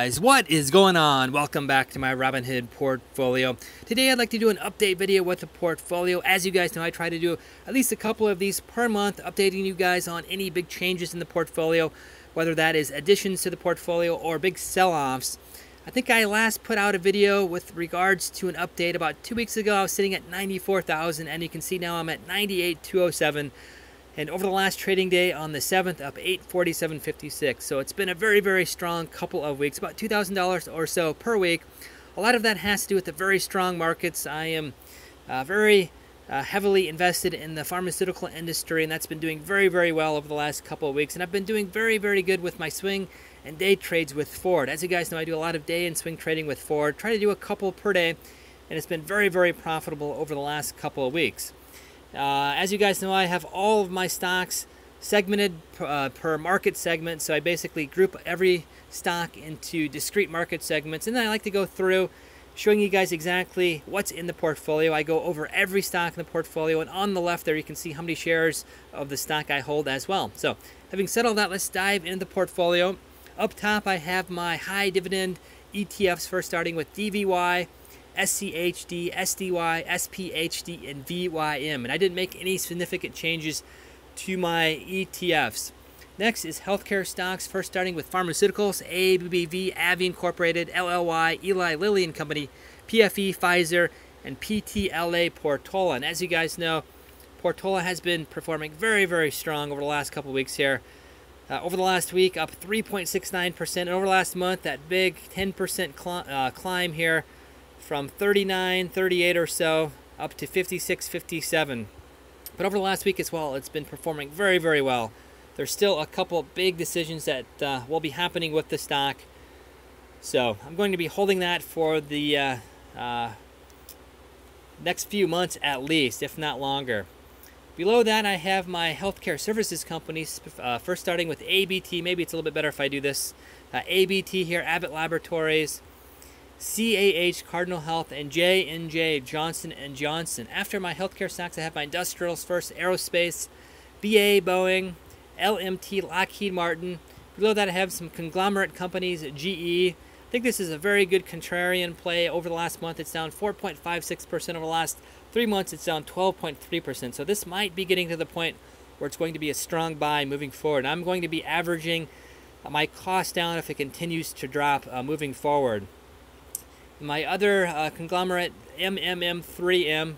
guys, what is going on? Welcome back to my Robinhood portfolio. Today I'd like to do an update video with the portfolio. As you guys know, I try to do at least a couple of these per month, updating you guys on any big changes in the portfolio, whether that is additions to the portfolio or big sell-offs. I think I last put out a video with regards to an update about 2 weeks ago. I was sitting at 94,000 and you can see now I'm at 98,207. And over the last trading day on the 7th, up 847.56. So it's been a very, very strong couple of weeks, about $2,000 or so per week. A lot of that has to do with the very strong markets. I am very heavily invested in the pharmaceutical industry, and that's been doing very, very well over the last couple of weeks. And I've been doing very, very good with my swing and day trades with Ford. As you guys know, I do a lot of day and swing trading with Ford. Try to do a couple per day, and it's been very, very profitable over the last couple of weeks. As you guys know, I have all of my stocks segmented per market segment, so I basically group every stock into discrete market segments, and then I like to go through showing you guys exactly what's in the portfolio. I go over every stock in the portfolio, and on the left there you can see how many shares of the stock I hold as well. So having said all that, let's dive into the portfolio. Up top I have my high dividend ETFs, first starting with DVY, SCHD, SDY, SPHD, and VYM. And I didn't make any significant changes to my ETFs. Next is healthcare stocks, first starting with pharmaceuticals, ABBV, AbbVie Incorporated, LLY, Eli Lilly and Company, PFE, Pfizer, and PTLA Portola. And as you guys know, Portola has been performing very, very strong over the last couple of weeks here. Over the last week, up 3.69%. And over the last month, that big 10% climb here, from 39, 38 or so up to 56, 57. But over the last week as well, it's been performing very, very well. There's still a couple big decisions that will be happening with the stock. So I'm going to be holding that for the next few months at least, if not longer. Below that, I have my healthcare services companies, first starting with ABT. Maybe it's a little bit better if I do this. ABT here, Abbott Laboratories, CAH, Cardinal Health, and J&J, Johnson & Johnson. After my healthcare stocks, I have my industrials first, Aerospace, BA, Boeing, LMT, Lockheed Martin. Below that, I have some conglomerate companies, GE. I think this is a very good contrarian play. Over the last month, it's down 4.56%. Over the last 3 months, it's down 12.3%. So this might be getting to the point where it's going to be a strong buy moving forward. I'm going to be averaging my cost down if it continues to drop moving forward. My other conglomerate, MMM3M,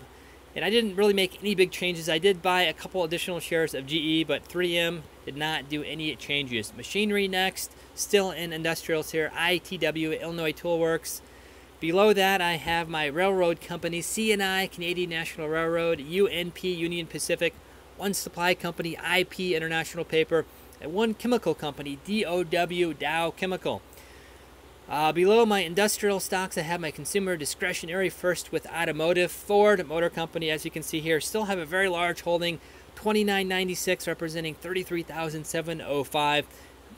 and I didn't really make any big changes. I did buy a couple additional shares of GE, but 3M did not do any changes. Machinery next, still in industrials here, ITW, Illinois Tool Works. Below that, I have my railroad company, CNI, Canadian National Railroad, UNP, Union Pacific, one supply company, IP, International Paper, and one chemical company, DOW, Dow Chemical. Below my industrial stocks, I have my consumer discretionary, first with automotive. Ford Motor Company, as you can see here, still have a very large holding, $29.96, representing $33,705. I'm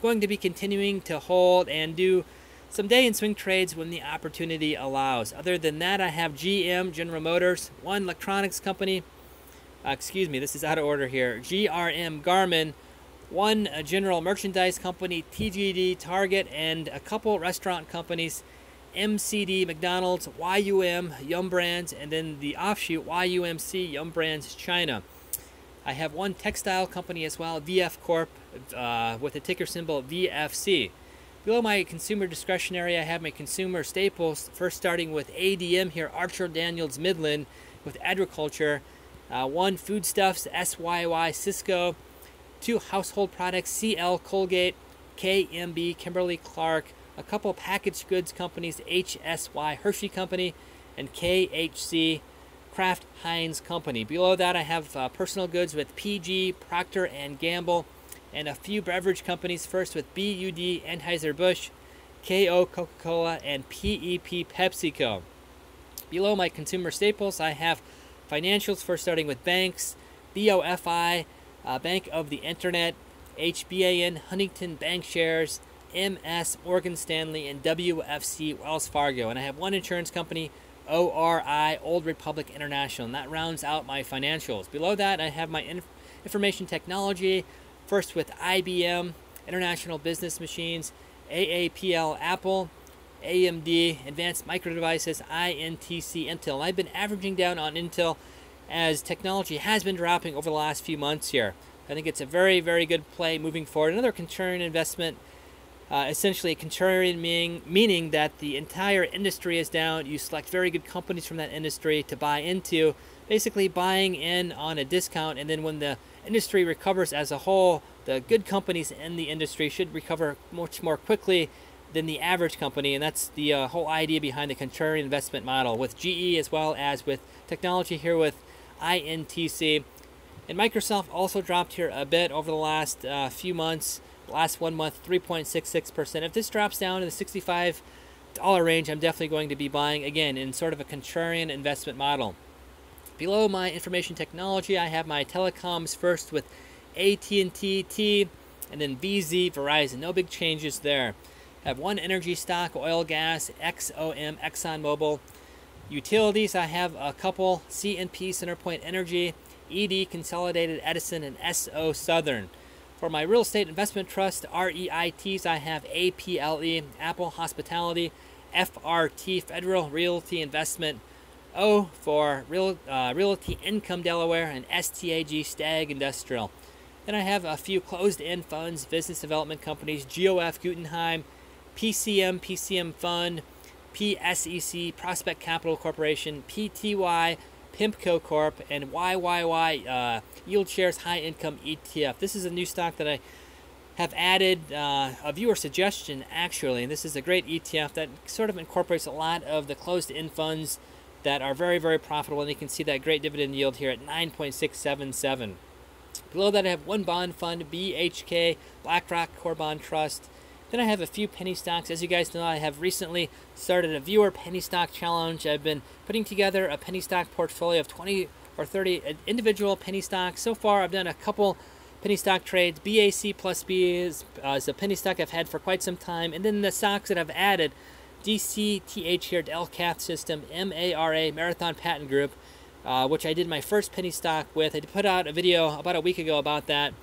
going to be continuing to hold and do some day and swing trades when the opportunity allows. Other than that, I have GM, General Motors, one electronics company, this is out of order here, GRM, Garmin, one general merchandise company, TGD, Target, and a couple restaurant companies, MCD, McDonald's, YUM, Yum Brands, and then the offshoot, YUMC, Yum Brands, China. I have one textile company as well, VF Corp, with a ticker symbol VFC. Below my consumer discretionary, I have my consumer staples, first starting with ADM here, Archer Daniels Midland, with agriculture, one foodstuffs, SYY, Cisco, two household products, CL, Colgate, KMB, Kimberly-Clark, a couple packaged goods companies, HSY, Hershey Company, and KHC, Kraft Heinz Company. Below that, I have personal goods with PG, Procter & Gamble, and a few beverage companies, first with BUD, Anheuser-Busch, KO, Coca-Cola, and PEP, PepsiCo. Below my consumer staples, I have financials, first starting with banks, BOFI, Bank of the Internet, HBAN, Huntington Bank Shares, MS, Morgan Stanley, and WFC, Wells Fargo. And I have one insurance company, ORI, Old Republic International, and that rounds out my financials. Below that, I have my information technology, first with IBM, International Business Machines, AAPL, Apple, AMD, Advanced Micro Devices, INTC, Intel. And I've been averaging down on Intel as technology has been dropping over the last few months here. I think it's a very, very good play moving forward. Another contrarian investment, essentially a contrarian meaning that the entire industry is down. You select very good companies from that industry to buy into, basically buying in on a discount, and then when the industry recovers as a whole, the good companies in the industry should recover much more quickly than the average company, and that's the whole idea behind the contrarian investment model with GE as well as with technology here with INTC. And Microsoft also dropped here a bit over the last few months. Last 1 month, 3.66%. If this drops down to the $65 range, I'm definitely going to be buying again in sort of a contrarian investment model. Below my information technology, I have my telecoms first with AT&T, T, and then VZ, Verizon. No big changes there. I have one energy stock, oil, gas, XOM, ExxonMobil. Utilities, I have a couple, C&P, CenterPoint Energy, ED, Consolidated Edison, and SO Southern. For my real estate investment trust, REITs, I have APLE, Apple Hospitality, FRT, Federal Realty Investment, O for Realty Income Delaware, and STAG, Stag Industrial. Then I have a few closed-end funds, business development companies, GOF, Guggenheim, PCM Fund, PSEC, Prospect Capital Corporation, PTY, PIMCO Corp, and YYY Yield Shares High Income ETF. This is a new stock that I have added a viewer suggestion actually, and this is a great ETF that sort of incorporates a lot of the closed-end funds that are very, very profitable, and you can see that great dividend yield here at 9.677. Below that I have one bond fund, BHK, BlackRock Core Bond Trust. Then I have a few penny stocks. As you guys know, I have recently started a viewer penny stock challenge. I've been putting together a penny stock portfolio of 20 or 30 individual penny stocks. So far, I've done a couple penny stock trades. BAC plus B is a penny stock I've had for quite some time. And then the stocks that I've added, DCTH here, Delcath System, MARA, Marathon Patent Group, which I did my first penny stock with. I put out a video about a week ago about that.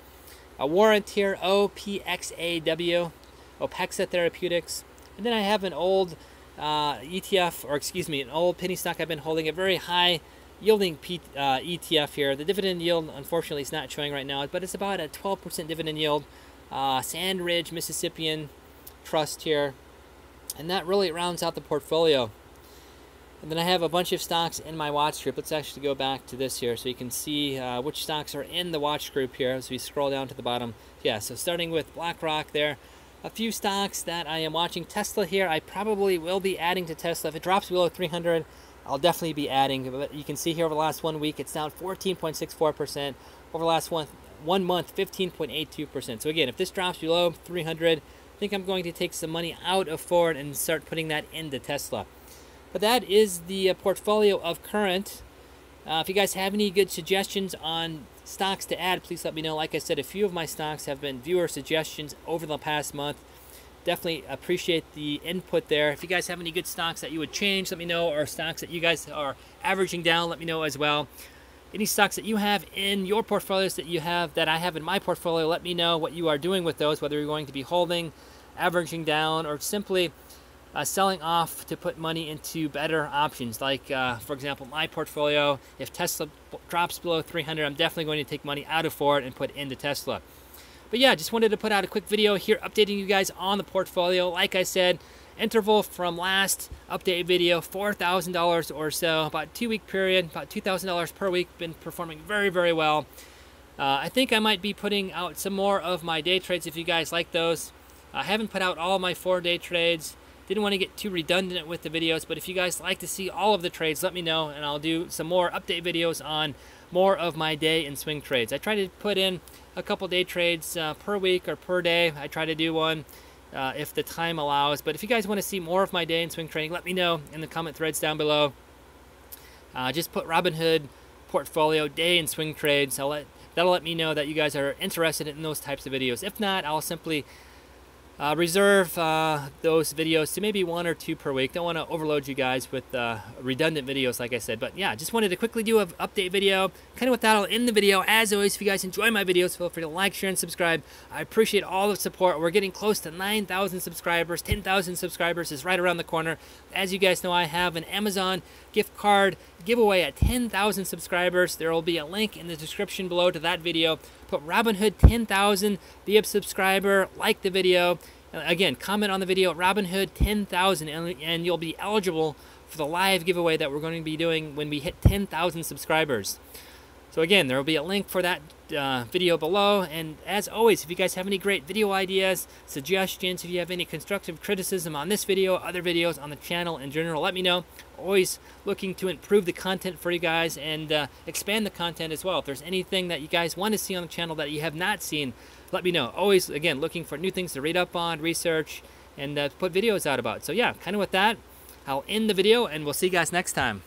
A warrant here, OPXAW, Opexa Therapeutics. And then I have an old ETF, or excuse me, an old penny stock I've been holding, a very high yielding ETF here. The dividend yield, unfortunately, is not showing right now, but it's about a 12% dividend yield. Sandridge Mississippian Trust here. And that really rounds out the portfolio. And then I have a bunch of stocks in my watch group. Let's actually go back to this here so you can see which stocks are in the watch group here as we scroll down to the bottom. Yeah, so starting with BlackRock there. A few stocks that I am watching. Tesla here, I probably will be adding to Tesla. If it drops below 300, I'll definitely be adding. But you can see here over the last 1 week, it's down 14.64%. Over the last one month, 15.82%. So again, if this drops below 300, I think I'm going to take some money out of Ford and start putting that into Tesla. But that is the portfolio of current. If you guys have any good suggestions on stocks to add, please let me know. Like I said, a few of my stocks have been viewer suggestions over the past month. Definitely appreciate the input there. If you guys have any good stocks that you would change, let me know, or stocks that you guys are averaging down, let me know as well. Any stocks that you have in your portfolios that I have in my portfolio, let me know what you are doing with those, whether you're going to be holding, averaging down, or simply selling off to put money into better options. Like, for example, my portfolio, if Tesla drops below 300, I'm definitely going to take money out of Ford and put into Tesla. But yeah, just wanted to put out a quick video here updating you guys on the portfolio. Like I said, interval from last update video, $4,000 or so, about 2 week period, about $2,000 per week, been performing very, very well. I think I might be putting out some more of my day trades if you guys like those. I haven't put out all my 4-day trades. Didn't want to get too redundant with the videos, but if you guys like to see all of the trades, let me know, and I'll do some more update videos on more of my day and swing trades. I try to put in a couple day trades per week or per day. I try to do one if the time allows. But if you guys want to see more of my day and swing trading, let me know in the comment threads down below. Just put Robinhood portfolio day and swing trades. That'll let me know that you guys are interested in those types of videos. If not, I'll simply reserve those videos to maybe 1 or 2 per week. Don't want to overload you guys with redundant videos, like I said. But yeah, just wanted to quickly do an update video. Kind of with that, I'll end the video. As always, if you guys enjoy my videos, feel free to like, share, and subscribe. I appreciate all the support. We're getting close to 9,000 subscribers. 10,000 subscribers is right around the corner. As you guys know, I have an Amazon gift card giveaway at 10,000 subscribers. There will be a link in the description below to that video. Put Robinhood 10,000, be a subscriber, like the video. Again, comment on the video, Robinhood 10,000, and you'll be eligible for the live giveaway that we're going to be doing when we hit 10,000 subscribers. So again, there will be a link for that video below. And as always, if you guys have any great video ideas, suggestions, if you have any constructive criticism on this video, other videos on the channel in general, let me know. Always looking to improve the content for you guys and expand the content as well. If there's anything that you guys want to see on the channel that you have not seen, let me know. Always, again, looking for new things to read up on, research, and put videos out about. So yeah, kind of with that, I'll end the video, and we'll see you guys next time.